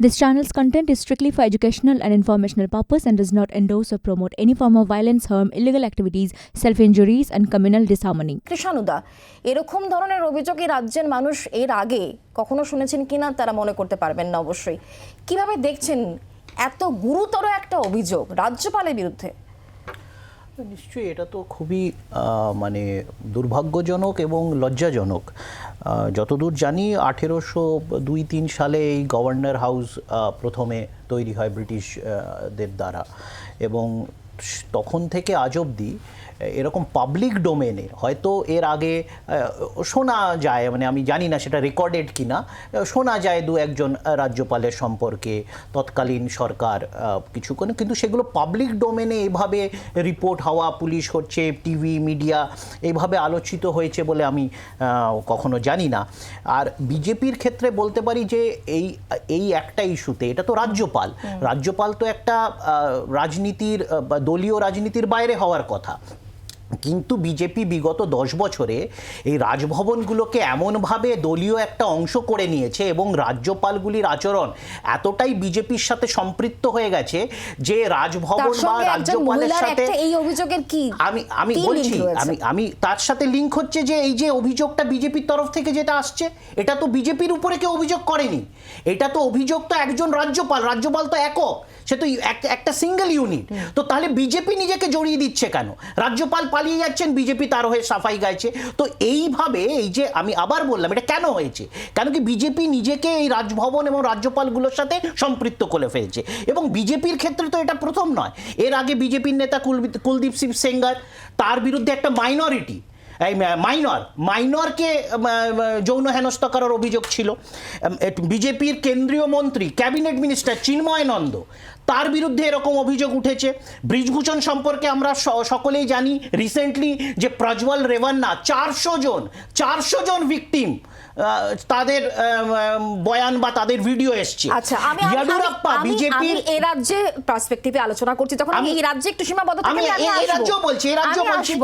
This channel's content is strictly for educational and informational purpose and does not endorse or promote any form of violence, harm, illegal activities, self-injuries and communal disharmony. কৃষাণুদা, এরকম ধরনের অভিযোগ এই রাজ্যের মানুষ এর আগে কখনো শুনেছেন কিনা তারা মনে করতে পারবেন না অবশ্যই। কিভাবে দেখছেন এত গুরুতর একটা অভিযোগ রাজ্যপালের বিরুদ্ধে? নিশ্চয়ই এটা তো খুবই মানে দুর্ভাগ্যজনক এবং লজ্জাজনক। যতদূর জানি 1802-3 সালে এই গভর্নর হাউস প্রথমে তৈরি হয় ব্রিটিশদের দ্বারা, এবং তখন থেকে আজ অবধি এরকম পাবলিক ডোমেনে হয়তো এর আগে শোনা যায়, মানে আমি জানি না সেটা রেকর্ডেড কিনা, শোনা যায় দু একজন রাজ্যপালের সম্পর্কে তৎকালীন সরকার কিছু করে, কিন্তু সেগুলো পাবলিক ডোমেনে এভাবে রিপোর্ট হওয়া, পুলিশ হচ্ছে, টিভি মিডিয়া এইভাবে আলোচিত হয়েছে বলে আমি কখনো জানি না। আর বিজেপির ক্ষেত্রে বলতে পারি যে এই একটা ইস্যুতে এটা তো রাজ্যপাল তো একটা রাজনীতির দলীয় রাজনীতির বাইরে হওয়ার কথা, কিন্তু বিজেপি বিগত 10 বছরে এই রাজভবনগুলোকে এমনভাবে দলীয় একটা অংশ করে নিয়েছে এবং রাজ্যপালগুলির আচরণ এতটাই বিজেপির সাথে সম্পৃক্ত হয়ে গেছে যে রাজভবন বা রাজ্যপালের সাথে এই অভিযোগের কি আমি বলছি, আমি তার সাথে লিঙ্ক হচ্ছে যে এই যে অভিযোগটা বিজেপির তরফ থেকে যেটা আসছে, এটা তো বিজেপির উপরে কেউ অভিযোগ করেনি, এটা তো অভিযোগ তো একজন রাজ্যপাল তো একক, সে তো একটা সিঙ্গেল ইউনিট। তো তাহলে বিজেপি নিজেকে জড়িয়ে দিচ্ছে কেন? রাজ্যপাল পালিয়ে যাচ্ছেন, বিজেপি তার হয়ে সাফাই গাইছে। তো এইভাবে এই যে আমি আবার বললাম এটা কেন হয়েছে, কেন কি বিজেপি নিজেকে এই রাজভবন এবং রাজ্যপালগুলোর সাথে সম্পৃক্ত করে ফেলছে, এবং বিজেপির ক্ষেত্রে তো এটা প্রথম নয়। এর আগে বিজেপির নেতা কুলদীপ সিং সেঙ্গার, তার বিরুদ্ধে একটা মাইনরকে যৌন হেনস্থা করার অভিযোগ ছিল। বিজেপির কেন্দ্রীয় মন্ত্রী ক্যাবিনেট মিনিস্টার চিন্ময় নন্দ, তার বিরুদ্ধে এরকম অভিযোগ উঠেছে। ব্রিজভূষণ সম্পর্কে আমরা সকলেই জানি রিসেন্টলি যে প্রজ্বল রেভান্না 400 জন ভিকটিম, তাদের বয়ান বা তাদের ভিডিও এসছে। আচ্ছা, আমি এই রাজ্যে পার্সপেক্টিভে আলোচনা করছি, তখন আমি এই রাজ্যে একটু সীমাবদ্ধ থাকি, এই রাজ্য বলছি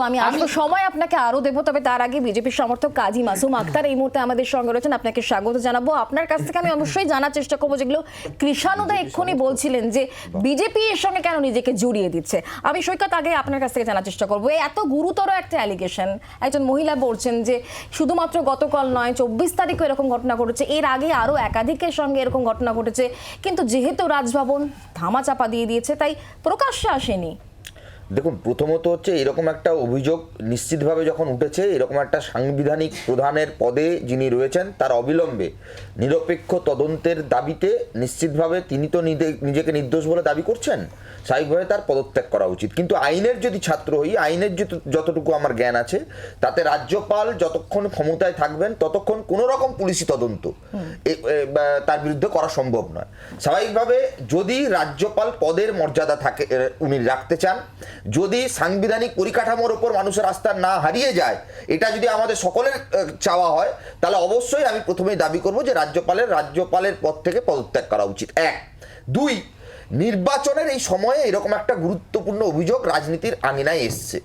আমি আসবো, সময় আপনাকে আরো দেবো। তবে তার আগে বিজেপির সমর্থক কাজী মাসুম আক্তার এই মুহূর্তে আমাদের সঙ্গে রয়েছেন, আপনাকে স্বাগত জানাবো। আপনার কাছ থেকে আমি অবশ্যই জানার চেষ্টা করবো যেগুলো কৃষাণুদা এক্ষুনি বলছিলেন যে বিজেপি এর সঙ্গে কেন নিজেকে জড়িয়ে দিচ্ছে। আমি সৈকত আগে আপনার কাছ থেকে জানার চেষ্টা করবো, এত গুরুতর একটা অ্যালিগেশন, একজন মহিলা বলছেন যে শুধুমাত্র গতকাল নয় 24 তারিখে এরকম ঘটনা ঘটেছে, এর আগে আরো একাধিকের সঙ্গে এরকম ঘটনা ঘটেছে, কিন্তু যেহেতু রাজভবন ধামাচাপা দিয়ে দিয়েছে তাই প্রকাশ্যে আসেনি। দেখুন, প্রথমত হচ্ছে এরকম একটা অভিযোগ নিশ্চিতভাবে যখন উঠেছে, এরকম একটা সাংবিধানিক প্রধানের পদে যিনি রয়েছেন তার অবিলম্বে নিরপেক্ষ তদন্তের দাবিতে নিশ্চিতভাবে তিনি তো নিজেকে নির্দোষ বলে দাবি করছেন, স্বাভাবিকভাবে তার পদত্যাগ করা উচিত। কিন্তু আইনের যদি ছাত্র হই, আইনের যতটুকু আমার জ্ঞান আছে তাতে রাজ্যপাল যতক্ষণ ক্ষমতায় থাকবেন ততক্ষণ কোনো রকম পুলিশি তদন্ত তার বিরুদ্ধে করা সম্ভব নয়। স্বাভাবিকভাবে যদি রাজ্যপাল পদের মর্যাদা থাকে উনি রাখতে চান, যদি সাংবিধানিক পরিকাঠামোর উপর মানুষের আস্থা না হারিয়ে যায়, এটা যদি আমাদের সকলের চাওয়া হয়, তাহলে অবশ্যই আমি প্রথমেই দাবি করব যে রাজ্যপালের পদ থেকে পদত্যাগ করা উচিত। 1, 2, নির্বাচনের এই সময়ে এরকম একটা গুরুত্বপূর্ণ অভিযোগ রাজনীতির আঙিনায় এসছে,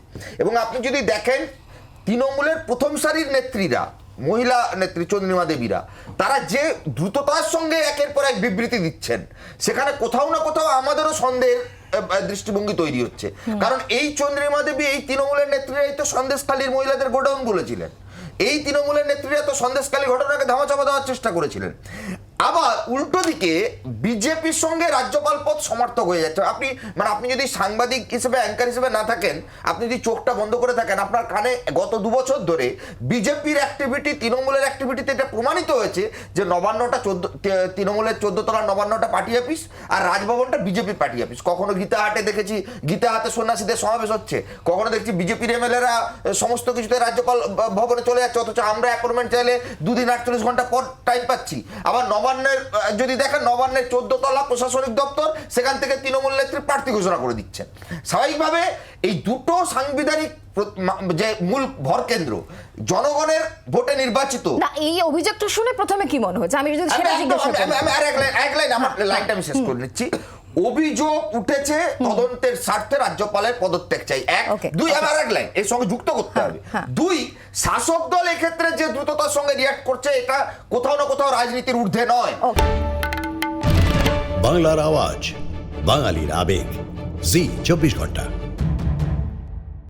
এবং আপনি যদি দেখেন তৃণমূলের প্রথম সারির নেত্রীরা, মহিলা নেত্রী চন্দ্রিমা দেবীরা, তারা যে দ্রুততার সঙ্গে একের পর এক বিবৃতি দিচ্ছেন, সেখানে কোথাও না কোথাও আমাদেরও সন্দেহের দৃষ্টিভঙ্গি তৈরি হচ্ছে। কারণ এই চন্দ্রিমা দেবী, এই তৃণমূলের নেত্রীরাই তো সন্দেশখালীর মহিলাদের গোডাউন বলেছিলেন, এই তৃণমূলের নেত্রীরা তো সন্দেশখালী ঘটনাকে ধামাচাপা দেওয়ার চেষ্টা করেছিলেন। আবার উল্টো দিকে বিজেপির সঙ্গে রাজ্যপাল পদ সমর্থক হয়ে যাচ্ছে। আপনি যদি সাংবাদিক হিসেবে, অ্যাঙ্কার হিসেবে না থাকেন, আপনি যদি চোখটা বন্ধ করে থাকেন, আপনার কানে গত 2 বছর ধরে বিজেপির অ্যাক্টিভিটি, তৃণমূলের অ্যাক্টিভিটিতে এটা প্রমাণিত হয়েছে যে তৃণমূলের 14 তলার নবান্নটা পার্টি অফিস আর রাজভবনটা বিজেপির পার্টি অফিস। কখনো গীতাহাটে দেখেছি গীতাহাটে সন্ন্যাসীদের সমাবেশ হচ্ছে, কখনো দেখছি বিজেপির এমএলএরা সমস্ত কিছুতে রাজ্যপাল ভবনে চলে যাচ্ছে, অথচ আমরা অ্যাপয়েন্টমেন্ট চাইলে 2 দিন 48 ঘন্টা পর টাইম পাচ্ছি। আবার যদি দেখেন নবান্নের 14 তলা প্রশাসনিক দপ্তর, সেখান থেকে তৃণমূল নেত্রী প্রার্থী ঘোষণা করে দিচ্ছেন। স্বাভাবিকভাবে এই দুটো সাংবিধানিক যে মূল ভরকেন্দ্র জনগণের ভোটে নির্বাচিত। এই অভিযোগটা শুনে প্রথমে কি মনে হচ্ছে, আমি যদি সেটা জিজ্ঞাসা করি, আমি এক লাইন আমার লাইনটা আমি শেষ করে নিচ্ছি। অভিযোগ উঠেছে তদন্তের স্বার্থে রাজ্যপালের পদত্যাগ চাই, 1, 2, আমার এক লাইন এর সঙ্গে যুক্ত করতে হবে। 2, শাসক দল এক্ষেত্রে যে দ্রুততার সঙ্গে রিয়াক্ট করছে, এটা কোথাও না কোথাও রাজনীতির ঊর্ধ্বে নয়। বাংলার আওয়াজ, বাঙালির আবেগ, জি 24 ঘন্টা।